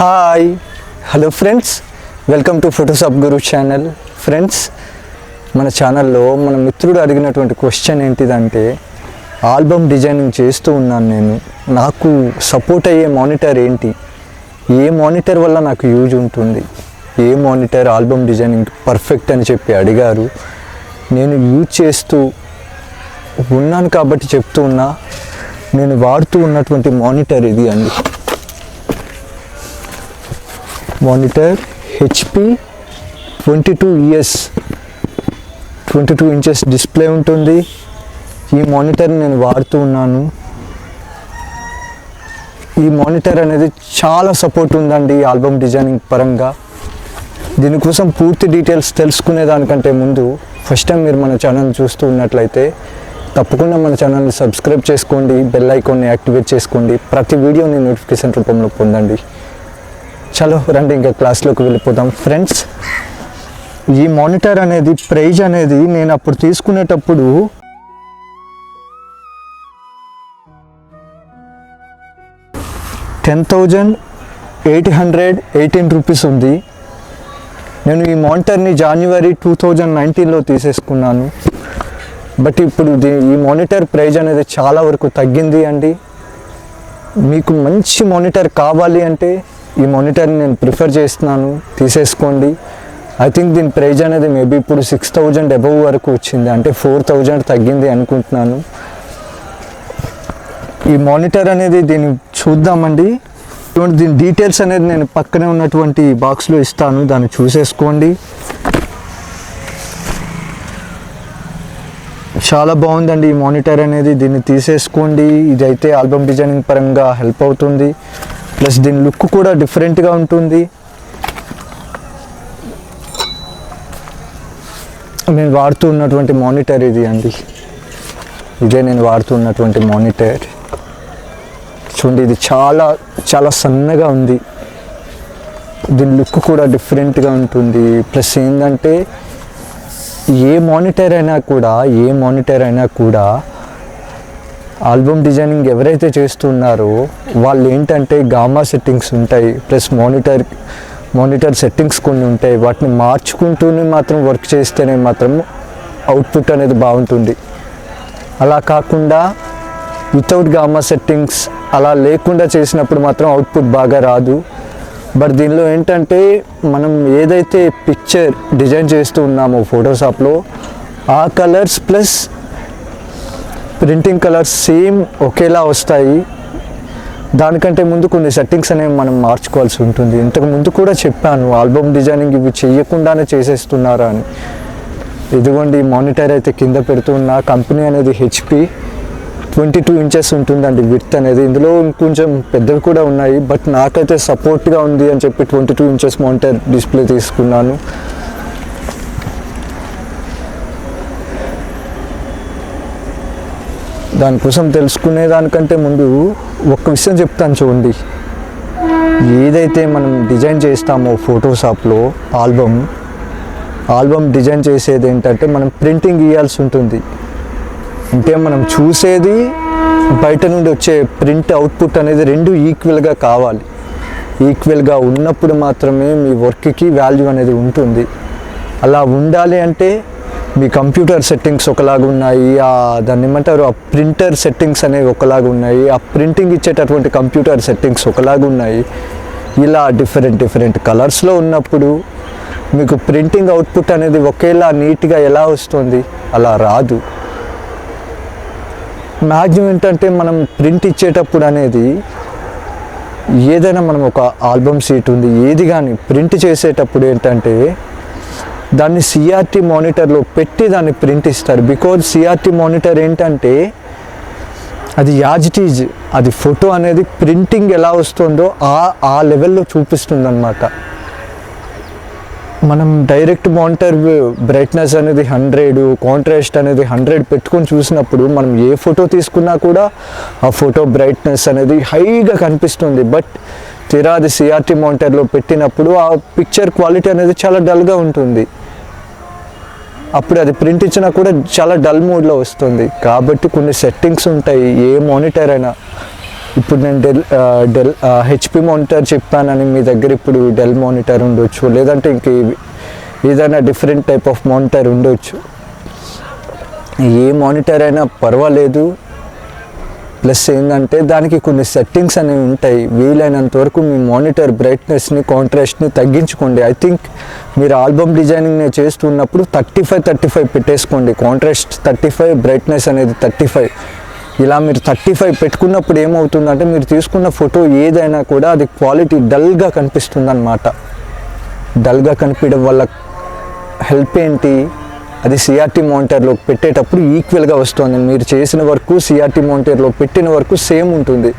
Hi hello friends, welcome to Photoshopguru channel. Friends, మన ఛానల్లో మన మిత్రుడు అడిగినటువంటి క్వశ్చన్ ఏంటిదంటే, ఆల్బమ్ డిజైనింగ్ చేస్తూ ఉన్నాను నేను, నాకు సపోర్ట్ అయ్యే మానిటర్ ఏంటి, ఏ మానిటర్ వల్ల నాకు యూజ్ ఉంటుంది, ఏ మానిటర్ ఆల్బమ్ డిజైనింగ్ పర్ఫెక్ట్ అని చెప్పి అడిగారు. నేను యూజ్ చేస్తూ ఉన్నాను కాబట్టి చెప్తూ ఉన్నా. నేను వాడుతూ ఉన్నటువంటి మానిటర్ ఇది అండి. Monitor HP 22ES 22 inches display ఉంటుంది. ఈ మానిటర్ని నేను వాడుతూ ఉన్నాను. ఈ మానిటర్ అనేది చాలా సపోర్ట్ ఉందండి ఆల్బమ్ డిజైనింగ్ పరంగా. దీనికోసం పూర్తి డీటెయిల్స్ తెలుసుకునే దానికంటే ముందు ఫస్ట్ టైం మీరు మన ఛానల్ చూస్తూ ఉన్నట్లయితే తప్పకుండా మన ఛానల్ని సబ్స్క్రైబ్ చేసుకోండి, బెల్ ఐకాన్ని యాక్టివేట్ చేసుకోండి, ప్రతి వీడియోని నోటిఫికేషన్ రూపంలో పొందండి. చలో రండి ఇంకా క్లాస్లోకి వెళ్ళిపోదాం. ఫ్రెండ్స్, ఈ మానిటర్ అనేది ప్రైజ్ అనేది నేను అప్పుడు తీసుకునేటప్పుడు ₹10,818 ఉంది. నేను ఈ మానిటర్ని జనవరి 2019లో తీసేసుకున్నాను. బట్ ఇప్పుడు ఈ మానిటర్ ప్రైజ్ అనేది చాలా వరకు తగ్గింది అండి. మీకు మంచి మానిటర్ కావాలి అంటే ఈ మానిటర్ని నేను ప్రిఫర్ చేస్తున్నాను, తీసేసుకోండి. ఐ థింక్ దీని ప్రైజ్ అనేది మేబీ ఇప్పుడు 6,000 అబవ్ వరకు వచ్చింది, అంటే 4,000 తగ్గింది అనుకుంటున్నాను. ఈ మానిటర్ అనేది దీన్ని చూద్దామండి. దీని డీటెయిల్స్ అనేది నేను పక్కనే ఉన్నటువంటి బాక్స్లో ఇస్తాను, దాన్ని చూసేసుకోండి. చాలా బాగుందండి ఈ మానిటర్ అనేది, దీన్ని తీసేసుకోండి. ఇదైతే ఆల్బమ్ డిజైనింగ్ పరంగా హెల్ప్ అవుతుంది. ప్లస్ దీని లుక్ కూడా డిఫరెంట్గా ఉంటుంది. నేను వాడుతూ ఉన్నటువంటి మానిటర్ ఇది అండి. ఇదే నేను వాడుతూ ఉన్నటువంటి మానిటర్. చూడండి, ఇది చాలా చాలా సన్నగా ఉంది. దీని లుక్ కూడా డిఫరెంట్గా ఉంటుంది. ప్లస్ ఏంటంటే ఏ మానిటర్ అయినా కూడా ఆల్బమ్ డిజైనింగ్ ఎవరైతే చేస్తున్నారో వాళ్ళు ఏంటంటే గామా సెట్టింగ్స్ ఉంటాయి, ప్లస్ మానిటర్ సెట్టింగ్స్ కొన్ని ఉంటాయి. వాటిని మార్చుకుంటూనే మాత్రం వర్క్ చేస్తేనే మాత్రం అవుట్పుట్ అనేది బాగుంటుంది. అలా కాకుండా వితౌట్ గామా సెట్టింగ్స్ అలా లేకుండా చేసినప్పుడు మాత్రం అవుట్పుట్ బాగా రాదు. బట్ దీనిలో ఏంటంటే మనం ఏదైతే పిక్చర్ డిజైన్ చేస్తూ ఉన్నామో ఫోటోషాప్లో, ఆ colours plus printing colours same ఒకేలా వస్తాయి. దానికంటే ముందు కొన్ని సెట్టింగ్స్ అనేవి మనం మార్చుకోవాల్సి ఉంటుంది. ఇంతకు ముందు కూడా చెప్పాను, ఆల్బమ్ డిజైనింగ్ ఇవి చేయకుండానే చేసేస్తున్నారా అని. ఇదిగోండి ఈ మానిటర్ అయితే కింద పెడుతున్నా. కంపెనీ అనేది HP 22 ఇంచెస్ ఉంటుందండి విడ్త్ అనేది. ఇందులో ఇంకొంచెం పెద్దవి కూడా ఉన్నాయి, బట్ నాకైతే సపోర్ట్గా ఉంది అని చెప్పి 22 ఇంచెస్ మానిటర్ డిస్ప్లే తీసుకున్నాను. దానికోసం తెలుసుకునే దానికంటే ముందు ఒక్క విషయం చెప్తాను చూడండి. ఏదైతే మనం డిజైన్ చేస్తామో ఫోటోషాప్లో ఆల్బమ్ డిజైన్ చేసేది ఏంటంటే మనం ప్రింటింగ్ ఇవ్వాల్సి ఉంటుంది. అంటే మనం చూసేది బయట నుండి వచ్చే ప్రింట్ అవుట్పుట్ అనేది రెండు ఈక్వల్గా కావాలి. ఈక్వల్గా ఉన్నప్పుడు మాత్రమే మీ వర్క్కి వాల్యూ అనేది ఉంటుంది. అలా ఉండాలి అంటే మీ కంప్యూటర్ సెట్టింగ్స్ ఒకలాగా ఉన్నాయి, దాన్ని ఏమంటారు ఆ ప్రింటర్ సెట్టింగ్స్ అనేవి ఒకలాగా ఉన్నాయి, ఆ ప్రింటింగ్ ఇచ్చేటటువంటి కంప్యూటర్ సెట్టింగ్స్ ఒకలాగా ఉన్నాయి. ఇలా డిఫరెంట్ కలర్స్లో ఉన్నప్పుడు మీకు ప్రింటింగ్ అవుట్పుట్ అనేది ఒకేలా నీట్గా ఎలా వస్తుంది, అలా రాదు. మ్యాక్సిమం ఏంటంటే మనం ప్రింట్ ఇచ్చేటప్పుడు అనేది ఏదైనా మనం ఒక ఆల్బమ్ షీట్ ఉంది ఏది కానీ ప్రింట్ చేసేటప్పుడు ఏంటంటే దాన్ని CRT మానిటర్లో పెట్టి దాన్ని ప్రింట్ ఇస్తారు. బికాజ్ CRT మానిటర్ ఏంటంటే అది యాజ్ ఇట్ ఈజ్, అది ఫోటో అనేది ప్రింటింగ్ ఎలా వస్తుందో ఆ లెవెల్లో చూపిస్తుంది అన్నమాట. మనం డైరెక్ట్ మానిటర్ బ్రైట్నెస్ అనేది 100, కాంట్రాస్ట్ అనేది 100 పెట్టుకొని చూసినప్పుడు మనం ఏ ఫోటో తీసుకున్నా కూడా ఆ ఫోటో బ్రైట్నెస్ అనేది హైగా కనిపిస్తుంది. బట్ తీరా అది CRT మానిటర్లో పెట్టినప్పుడు ఆ పిక్చర్ క్వాలిటీ అనేది చాలా డల్గా ఉంటుంది. అప్పుడు అది ప్రింట్ ఇచ్చినా కూడా చాలా డల్ మోడ్లో వస్తుంది. కాబట్టి కొన్ని సెట్టింగ్స్ ఉంటాయి ఏ మానిటర్ అయినా. ఇప్పుడు నేను డెల్ హెచ్పి మానిటర్ చెప్పానని మీ దగ్గర ఇప్పుడు డెల్ మానిటర్ ఉండొచ్చు, లేదంటే ఇంక ఏదైనా డిఫరెంట్ టైప్ ఆఫ్ మానిటర్ ఉండొచ్చు. ఏ మానిటర్ అయినా పర్వాలేదు. ప్లస్ ఏంటంటే దానికి కొన్ని సెట్టింగ్స్ అనేవి ఉంటాయి. వీలైనంత వరకు మీ మానిటర్ బ్రైట్నెస్ని, కాంట్రాస్ట్ని తగ్గించుకోండి. ఐ థింక్ మీరు ఆల్బమ్ డిజైనింగ్ చేస్తున్నప్పుడు 35 పెట్టేసుకోండి. కాంట్రాస్ట్ 35, బ్రైట్నెస్ అనేది 35. ఇలా మీరు 35 పెట్టుకున్నప్పుడు ఏమవుతుందంటే మీరు తీసుకున్న ఫోటో ఏదైనా కూడా అది క్వాలిటీ డల్గా కనిపిస్తుంది అన్నమాట. డల్గా కనిపించడం వల్ల హెల్ప్ ఏంటి, అది సిఆర్టీ మానిటర్లో పెట్టేటప్పుడు ఈక్వల్గా వస్తుంది. మీరు చేసిన వర్క్ సిఆర్టీ మానిటర్లో పెట్టిన వర్క్ సేమ్ ఉంటుంది.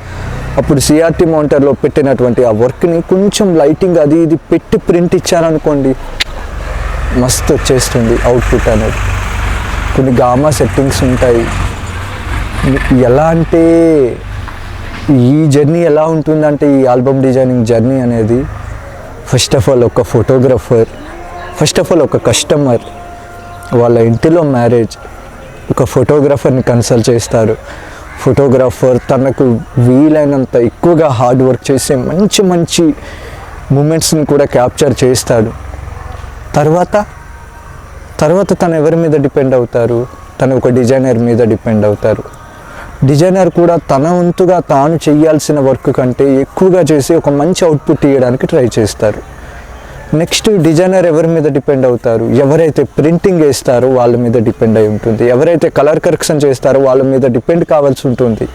అప్పుడు సిఆర్టీ మానిటర్లో పెట్టినటువంటి ఆ వర్క్ని కొంచెం లైటింగ్ అది ఇది పెట్టి ప్రింట్ ఇచ్చారనుకోండి, మస్తు వచ్చేస్తుంది అవుట్పుట్ అనేది. కొన్ని గామా సెట్టింగ్స్ ఉంటాయి. ఎలా అంటే ఈ జర్నీ ఎలా ఉంటుందంటే, ఈ ఆల్బమ్ డిజైనింగ్ జర్నీ అనేది ఫస్ట్ ఆఫ్ ఆల్ ఒక ఫోటోగ్రఫర్, ఫస్ట్ ఆఫ్ ఆల్ ఒక కస్టమర్ వాళ్ళ ఇంటిలో మ్యారేజ్, ఒక ఫోటోగ్రాఫర్ని కన్సల్ట్ చేస్తారు. ఫోటోగ్రాఫర్ తనకు వీలైనంత ఎక్కువగా హార్డ్ వర్క్ చేసే మంచి మంచి మూమెంట్స్ని కూడా క్యాప్చర్ చేస్తాడు. తర్వాత తను ఎవరి మీద డిపెండ్ అవుతారు, తను ఒక డిజైనర్ మీద డిపెండ్ అవుతారు. డిజైనర్ కూడా తన వంతుగా తాను చేయాల్సిన వర్క్ కంటే ఎక్కువగా చేసి ఒక మంచి అవుట్పుట్ ఇవ్వడానికి ట్రై చేస్తారు. నెక్స్ట్ డిజైనర్ ఎవరి మీద డిపెండ్ అవుతారు, ఎవరైతే ప్రింటింగ్ వేస్తారో వాళ్ళ మీద డిపెండ్ అయి ఉంటుంది. ఎవరైతే కలర్ కరెక్షన్ చేస్తారో వాళ్ళ మీద డిపెండ్ కావాల్సి ఉంటుంది.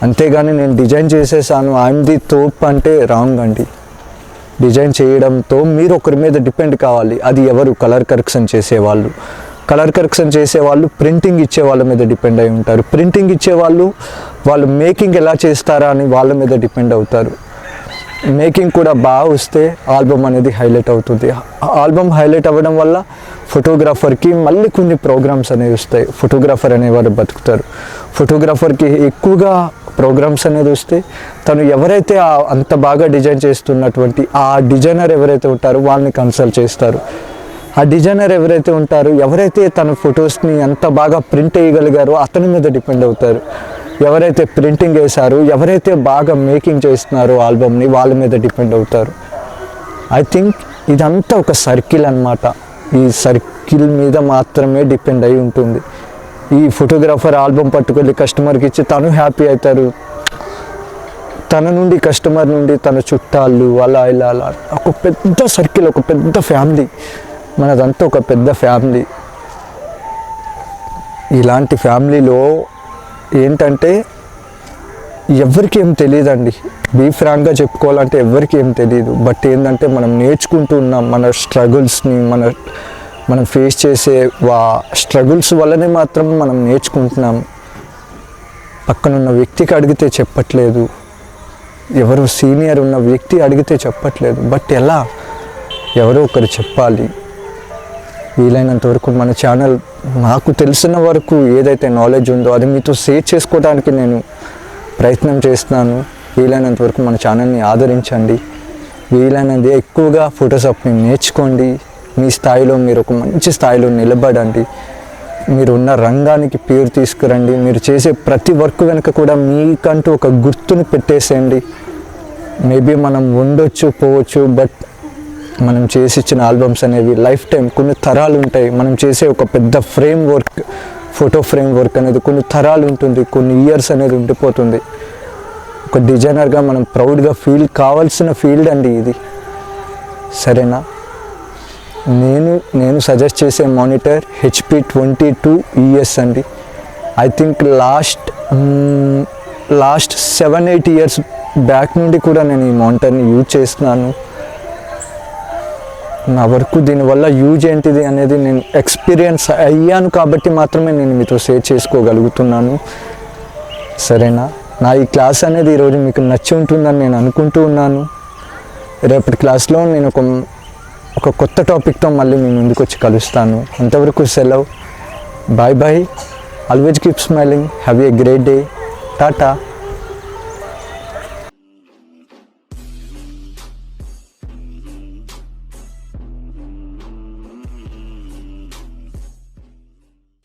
అంతేగాని నేను డిజైన్ చేసేసాను ఐఎమ్ ది తోప్ అంటే రాంగ్ అండి. డిజైన్ చేయడంతో మీరు ఒకరి మీద డిపెండ్ కావాలి. అది ఎవరు, కలర్ కరెక్షన్ చేసేవాళ్ళు. కలర్ కరెక్షన్ చేసేవాళ్ళు ప్రింటింగ్ ఇచ్చే వాళ్ళ మీద డిపెండ్ అయి ఉంటారు. ప్రింటింగ్ ఇచ్చేవాళ్ళు వాళ్ళు మేకింగ్ ఎలా చేస్తారా అని వాళ్ళ మీద డిపెండ్ అవుతారు. మేకింగ్ కూడా బాగా వస్తే ఆల్బమ్ అనేది హైలైట్ అవుతుంది. ఆల్బమ్ హైలైట్ అవ్వడం వల్ల ఫోటోగ్రాఫర్కి మళ్ళీ కొన్ని ప్రోగ్రామ్స్ అనేవి వస్తాయి. ఫోటోగ్రాఫర్ అనేవారు బతుకుతారు. ఫోటోగ్రాఫర్కి ఎక్కువగా ప్రోగ్రామ్స్ అనేది వస్తే తను ఎవరైతే అంత బాగా డిజైన్ చేస్తున్నటువంటి ఆ డిజైనర్ ఎవరైతే ఉంటారో వాళ్ళని కన్సల్ట్ చేస్తారు. ఆ డిజైనర్ ఎవరైతే ఉంటారో, ఎవరైతే తన ఫొటోస్ని అంత బాగా ప్రింట్ వేయగలిగారో అతని మీద డిపెండ్ అవుతారు. ఎవరైతే ప్రింటింగ్ వేశారో, ఎవరైతే బాగా మేకింగ్ చేస్తున్నారో ఆల్బమ్ని, వాళ్ళ మీద డిపెండ్ అవుతారు. ఐ థింక్ ఇదంతా ఒక సర్కిల్ అన్నమాట. ఈ సర్కిల్ మీద మాత్రమే డిపెండ్ అయి ఉంటుంది. ఈ ఫోటోగ్రాఫర్ ఆల్బమ్ పట్టుకెళ్ళి కస్టమర్కి ఇచ్చి తను హ్యాపీ అవుతారు. తన నుండి కస్టమర్ నుండి తన చుట్టాలు అలా ఇలా అలా ఒక పెద్ద సర్కిల్, ఒక పెద్ద ఫ్యామిలీ. మనదంతా ఒక పెద్ద ఫ్యామిలీ. ఇలాంటి ఫ్యామిలీలో ఏంటంటే ఎవరికి ఏం తెలియదండి. బీ ఫ్రాంక్గా చెప్పుకోవాలంటే ఎవరికి ఏం తెలియదు. బట్ ఏంటంటే మనం నేర్చుకుంటూ ఉన్నాం. మన స్ట్రగుల్స్ని మనం ఫేస్ చేసే స్ట్రగుల్స్ వల్లనే మాత్రం మనం నేర్చుకుంటున్నాం. పక్కనున్న వ్యక్తికి అడిగితే చెప్పట్లేదు, ఎవరు సీనియర్ ఉన్న వ్యక్తి అడిగితే చెప్పట్లేదు. బట్ ఎలా, ఎవరో ఒకరు చెప్పాలి. వీలైనంత వరకు మన ఛానల్ నాకు తెలిసిన వరకు ఏదైతే నాలెడ్జ్ ఉందో అది మీతో షేర్ చేసుకోవడానికి నేను ప్రయత్నం చేస్తున్నాను. వీలైనంత వరకు మన ఛానల్ని ఆదరించండి. వీలైనంత ఎక్కువగా ఫోటోషాప్ని నేర్చుకోండి. మీ స్థాయిలో మీరు ఒక మంచి స్థాయిలో నిలబడండి. మీరున్న రంగానికి పేరు తీసుకురండి. మీరు చేసే ప్రతి వర్క్ వెనుక కూడా మీకంటూ ఒక గుర్తుని పెట్టేసేయండి. మేబీ మనం ఉండొచ్చు పోవచ్చు, బట్ మనం చేసి ఇచ్చిన ఆల్బమ్స్ అనేవి లైఫ్ టైం, కొన్ని తరాలు ఉంటాయి. మనం చేసే ఒక పెద్ద frame work, photo frame work అనేది కొన్ని తరాలు ఉంటుంది, కొన్ని ఇయర్స్ అనేది ఉండిపోతుంది. ఒక డిజైనర్గా మనం ప్రౌడ్గా ఫీల్ కావాల్సిన ఫీల్డ్ అండి ఇది. సరేనా? నేను సజెస్ట్ చేసే మానిటర్ HP 22ES అండి. I think last 7-8 years back నుండి కూడా నేను ఈ మానిటర్ని యూజ్ చేస్తున్నాను. నా వరకు దీనివల్ల యూజ్ ఏంటిది అనేది నేను ఎక్స్పీరియన్స్ అయ్యాను కాబట్టి మాత్రమే నేను మీతో షేర్ చేసుకోగలుగుతున్నాను. సరేనా? నా ఈ క్లాస్ అనేది ఈరోజు మీకు నచ్చి ఉంటుందని నేను అనుకుంటూ ఉన్నాను. రేపటి క్లాస్లో నేను ఒక కొత్త టాపిక్తో మళ్ళీ మీ ముందుకు వచ్చి కలుస్తాను. అంతవరకు సెలవు. Bye bye. Always keep smiling. Have a great day. Tata.